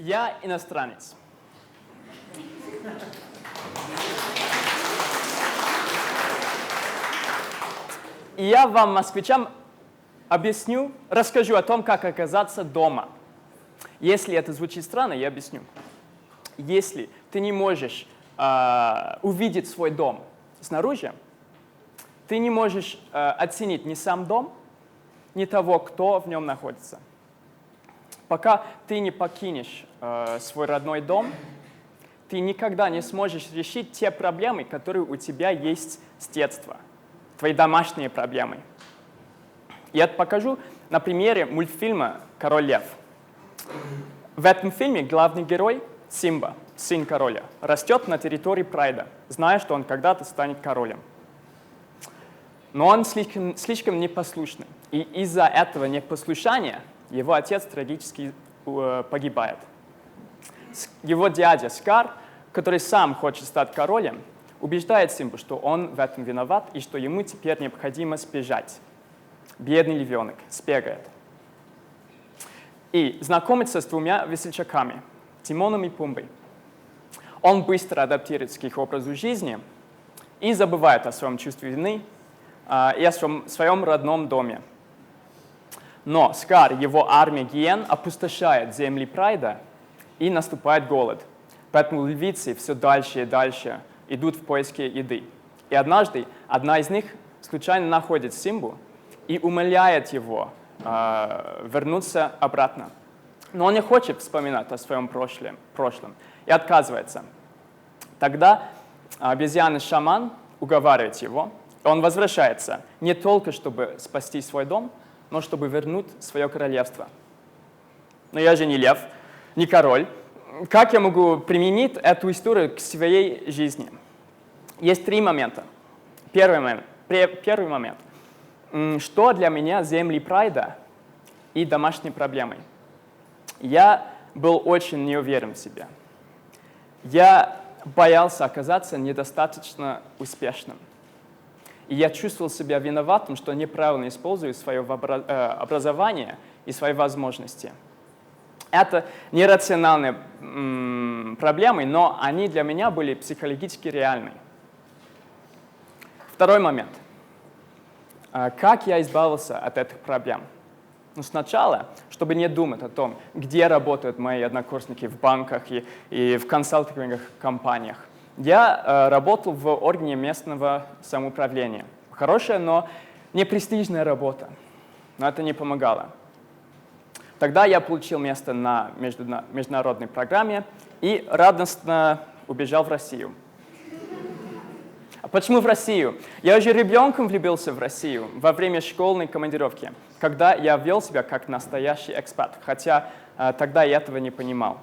Я иностранец. И я вам, москвичам, расскажу о том, как оказаться дома. Если это звучит странно, я объясню. Если ты не можешь увидеть свой дом снаружи, ты не можешь оценить ни сам дом, ни того, кто в нем находится. Пока ты не покинешь свой родной дом, ты никогда не сможешь решить те проблемы, которые у тебя есть с детства, твои домашние проблемы. Я это покажу на примере мультфильма «Король лев». В этом фильме главный герой Симба, сын короля, растет на территории Прайда, зная, что он когда-то станет королем. Но он слишком непослушный, и из-за этого непослушания его отец трагически погибает. Его дядя Скар, который сам хочет стать королем, убеждает Симбу, что он в этом виноват и что ему теперь необходимо сбежать. Бедный львенок сбегает. И знакомится с двумя весельчаками, Тимоном и Пумбой. Он быстро адаптируется к их образу жизни и забывает о своем чувстве вины и о своем родном доме. Но Скар, его армия гиен, опустошает земли Прайда, и наступает голод. Поэтому львицы все дальше и дальше идут в поиске еды. И однажды одна из них случайно находит Симбу и умоляет его вернуться обратно. Но он не хочет вспоминать о своем прошлом и отказывается. Тогда обезьяна-шаман уговаривает его, и он возвращается не только, чтобы спасти свой дом, но чтобы вернуть свое королевство. Но я же не лев, не король. Как я могу применить эту историю к своей жизни? Есть три момента. Первый момент. Что для меня земли Прайда и домашние проблемы? Я был очень неуверен в себе. Я боялся оказаться недостаточно успешным. И я чувствовал себя виноватым, что неправильно использую свое образование и свои возможности. Это нерациональные проблемы, но они для меня были психологически реальны. Второй момент. Как я избавился от этих проблем? Сначала, чтобы не думать о том, где работают мои однокурсники в банках и в консалтинговых компаниях, я работал в органе местного самоуправления. Хорошая, но не престижная работа. Но это не помогало. Тогда я получил место на международной программе и радостно убежал в Россию. А почему в Россию? Я уже ребенком влюбился в Россию во время школьной командировки, когда я вел себя как настоящий экспат, хотя тогда я этого не понимал.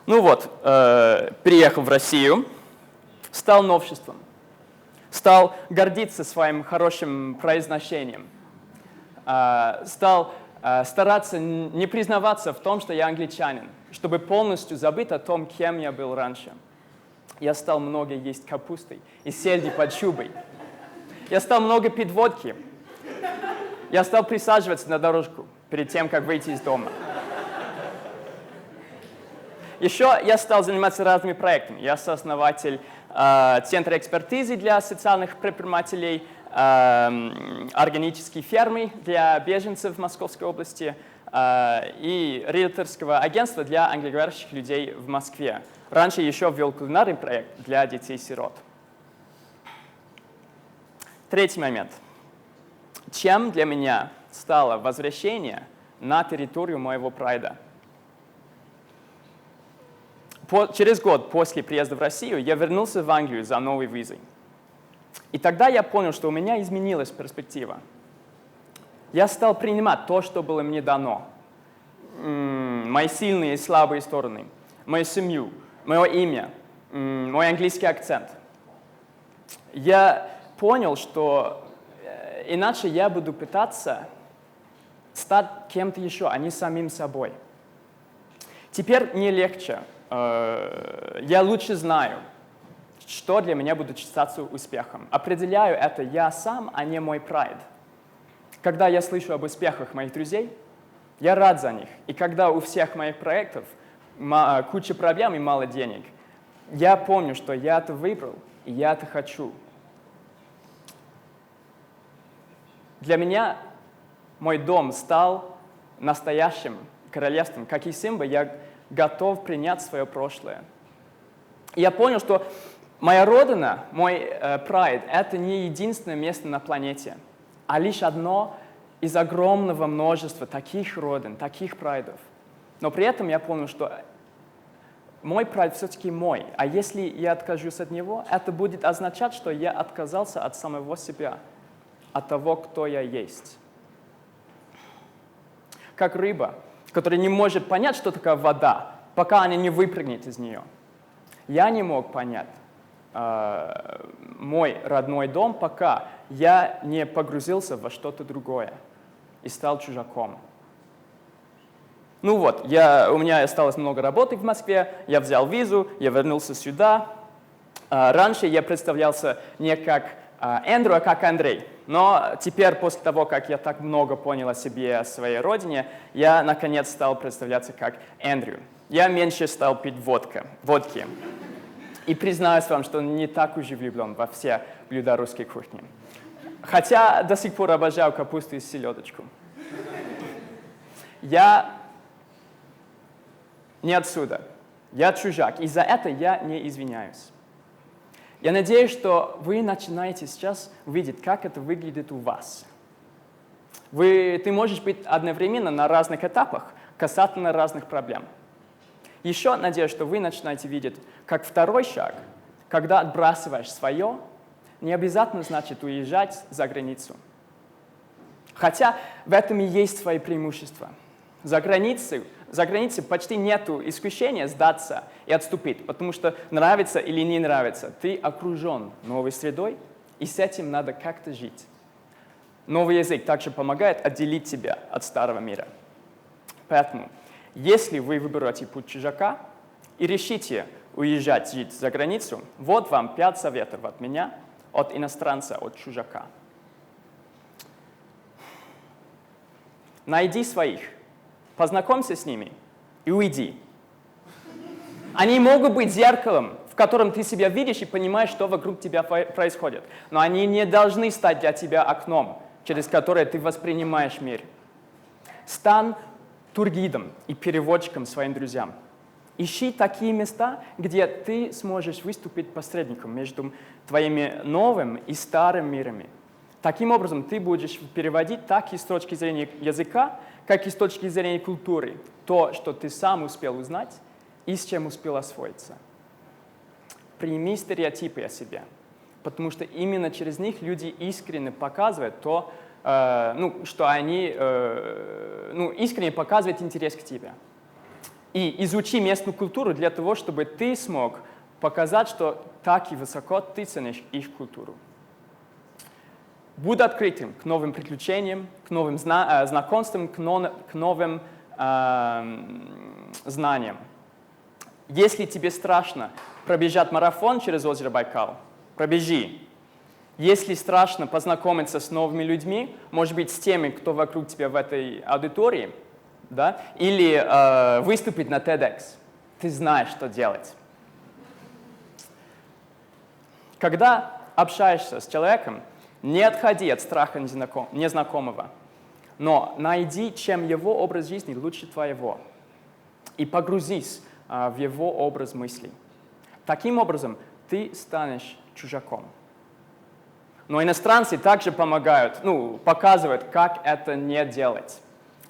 Приехал в Россию, стал новшеством, стал гордиться своим хорошим произношением, стал стараться не признаваться в том, что я англичанин, чтобы полностью забыть о том, кем я был раньше. Я стал много есть капусты и сельди под шубой. Я стал много пить водки. Я стал присаживаться на дорожку перед тем, как выйти из дома. Еще я стал заниматься разными проектами. Я сооснователь Центра экспертизы для социальных предпринимателей, органической фермы для беженцев в Московской области и риэлторского агентства для англоговорящих людей в Москве. Раньше еще ввел кулинарный проект для детей-сирот. Третий момент. Чем для меня стало возвращение на территорию моего Прайда? Через год после приезда в Россию я вернулся в Англию за новой визой. И тогда я понял, что у меня изменилась перспектива. Я стал принимать то, что было мне дано. Мои сильные и слабые стороны, мою семью, мое имя, мой английский акцент. Я понял, что иначе я буду пытаться стать кем-то еще, а не самим собой. Теперь мне легче. Я лучше знаю, что для меня будет считаться успехом. Определяю это я сам, а не мой прайд. Когда я слышу об успехах моих друзей, Я рад за них. И когда у всех моих проектов куча проблем и мало денег, я помню, что я это выбрал, и я это хочу. Для меня мой дом стал настоящим королевством. Как и Симба, я готов принять свое прошлое. И я понял, что моя родина, мой прайд, это не единственное место на планете, а лишь одно из огромного множества таких родин, таких прайдов. Но при этом я понял, что мой прайд все-таки мой. А если я откажусь от него, это будет означать, что я отказался от самого себя, от того, кто я есть. Как рыба, которая не может понять, что такое вода, пока она не выпрыгнет из нее. Я не мог понять мой родной дом, пока я не погрузился во что-то другое и стал чужаком. Ну вот, у меня осталось много работы в Москве, я взял визу, я вернулся сюда. Раньше я представлялся не как Эндрю, а как Андрей. Но теперь, после того, как я так много понял о себе, о своей родине, я, наконец, стал представляться как Эндрю. Я меньше стал пить водки. И признаюсь вам, что не так уж и влюблен во все блюда русской кухни. Хотя до сих пор обожаю капусту и селедочку. Я не отсюда. Я чужак. И за это я не извиняюсь. Я надеюсь, что вы начинаете сейчас видеть, как это выглядит у вас. Ты можешь быть одновременно на разных этапах, касательно разных проблем. Еще надеюсь, что вы начинаете видеть, как второй шаг, когда отбрасываешь свое, не обязательно значит уезжать за границу. Хотя в этом и есть свои преимущества. За границей почти нет искушения сдаться и отступить, потому что нравится или не нравится, ты окружен новой средой, и с этим надо как-то жить. Новый язык также помогает отделить тебя от старого мира. Поэтому, если вы выберете путь чужака и решите уезжать жить за границу, вот вам 5 советов от меня, от иностранца, от чужака. Найди своих. Познакомься с ними и уйди. Они могут быть зеркалом, в котором ты себя видишь и понимаешь, что вокруг тебя происходит. Но они не должны стать для тебя окном, через которое ты воспринимаешь мир. Стань тургидом и переводчиком своим друзьям. Ищи такие места, где ты сможешь выступить посредником между твоими новым и старым мирами. Таким образом, ты будешь переводить так и с точки зрения языка, как и с точки зрения культуры, то, что ты сам успел узнать и с чем успел освоиться. Прими стереотипы о себе, потому что именно через них люди искренне показывают то, что они искренне показывают интерес к тебе. И изучи местную культуру для того, чтобы ты смог показать, что так и высоко ты ценишь их культуру. Будь открытым к новым приключениям, к новым знакомствам, к новым знаниям. Если тебе страшно пробежать марафон через озеро Байкал, пробежи. Если страшно познакомиться с новыми людьми, может быть, с теми, кто вокруг тебя в этой аудитории, да, или выступить на TEDx, ты знаешь, что делать. Когда общаешься с человеком, не отходи от страха незнакомого, но найди, чем его образ жизни лучше твоего, и погрузись в его образ мыслей. Таким образом, ты станешь чужаком. Но иностранцы также помогают, показывают, как это не делать.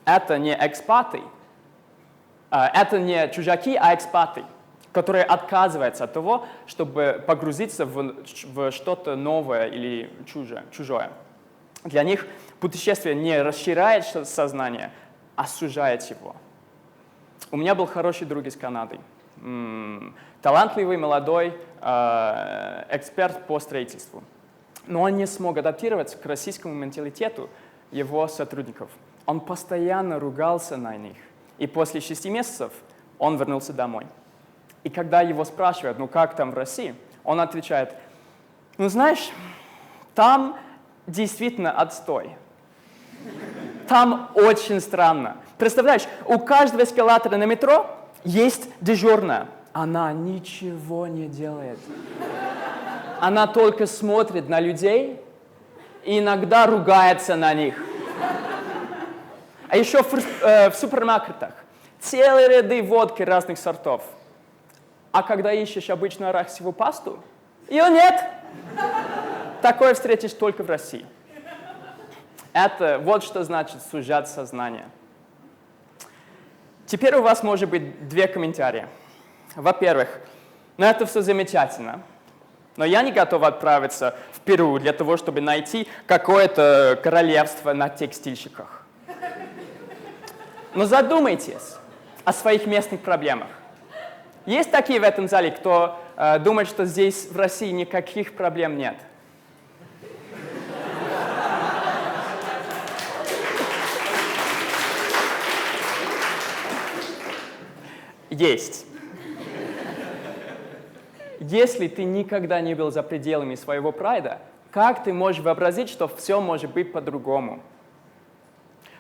Это не экспаты, это не чужаки, а экспаты, которые отказываются от того, чтобы погрузиться в что-то новое или чужое. Для них путешествие не расширяет сознание, а сужает его. У меня был хороший друг из Канады. Талантливый, молодой эксперт по строительству. Но он не смог адаптироваться к российскому менталитету его сотрудников. Он постоянно ругался на них. И после 6 месяцев он вернулся домой. И когда его спрашивают, как там в России, он отвечает, знаешь, там действительно отстой. Там очень странно. Представляешь, у каждого эскалатора на метро есть дежурная. Она ничего не делает. Она только смотрит на людей и иногда ругается на них. А еще в супермаркетах целые ряды водки разных сортов. А когда ищешь обычную арахисовую пасту, ее нет. Такое встретишь только в России. Это вот что значит сужать сознание. Теперь у вас может быть два комментария. Во-первых, это все замечательно, но я не готов отправиться в Перу для того, чтобы найти какое-то королевство на текстильщиках. Но задумайтесь о своих местных проблемах. Есть такие в этом зале, кто думает, что здесь в России никаких проблем нет? Есть. Если ты никогда не был за пределами своего прайда, как ты можешь вообразить, что все может быть по-другому?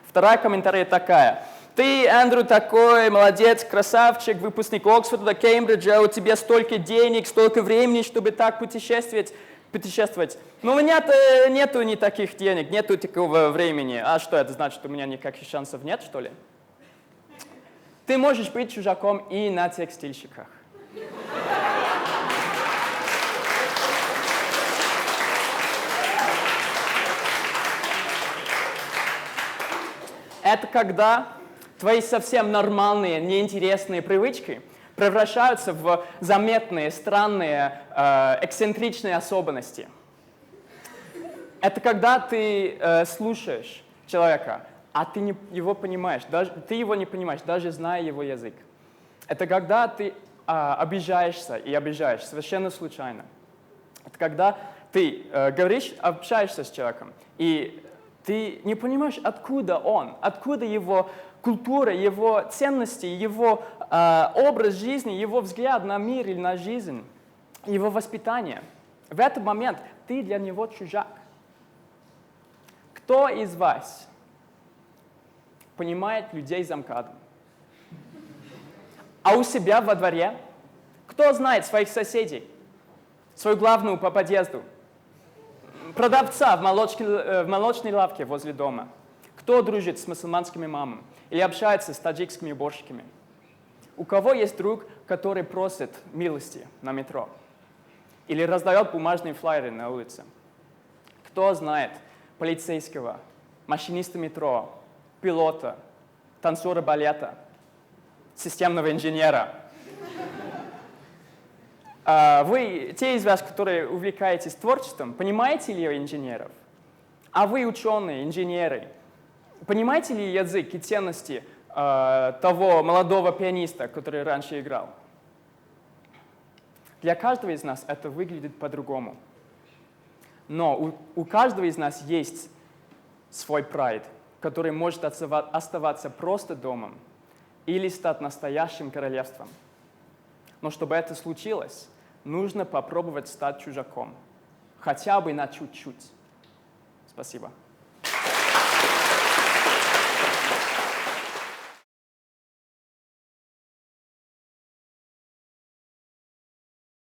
Вторая комментарий такая. Ты, Эндрю, такой молодец, красавчик, выпускник Оксфорда, Кембриджа, у тебя столько денег, столько времени, чтобы так путешествовать. Но у меня-то нету ни таких денег, нету такого времени. А что, это значит, у меня никаких шансов нет, что ли? Ты можешь быть чужаком и на текстильщиках. Это когда твои совсем нормальные, неинтересные привычки превращаются в заметные, странные, эксцентричные особенности. Это когда ты слушаешь человека, а ты его понимаешь, ты его не понимаешь, даже зная его язык. Это когда ты обижаешься и обижаешь совершенно случайно. Это когда ты говоришь, общаешься с человеком, и ты не понимаешь, откуда он, откуда его культура, его ценности, его образ жизни, его взгляд на мир или на жизнь, его воспитание. В этот момент ты для него чужак. Кто из вас понимает людей за МКАДом? А у себя во дворе? Кто знает своих соседей? Свою главную по подъезду? Продавца в молочной лавке возле дома? Кто дружит с мусульманскими мамами? Или общается с таджикскими уборщиками? У кого есть друг, который просит милости на метро? Или раздает бумажные флаеры на улице? Кто знает полицейского, машиниста метро, пилота, танцора балета, системного инженера? Вы, те из вас, которые увлекаетесь творчеством, понимаете ли инженеров? А вы, ученые, инженеры, понимаете ли язык и ценности того молодого пианиста, который раньше играл? Для каждого из нас это выглядит по-другому. Но у каждого из нас есть свой прайд, который может оставаться просто домом или стать настоящим королевством. Но чтобы это случилось, нужно попробовать стать чужаком. Хотя бы на чуть-чуть. Спасибо.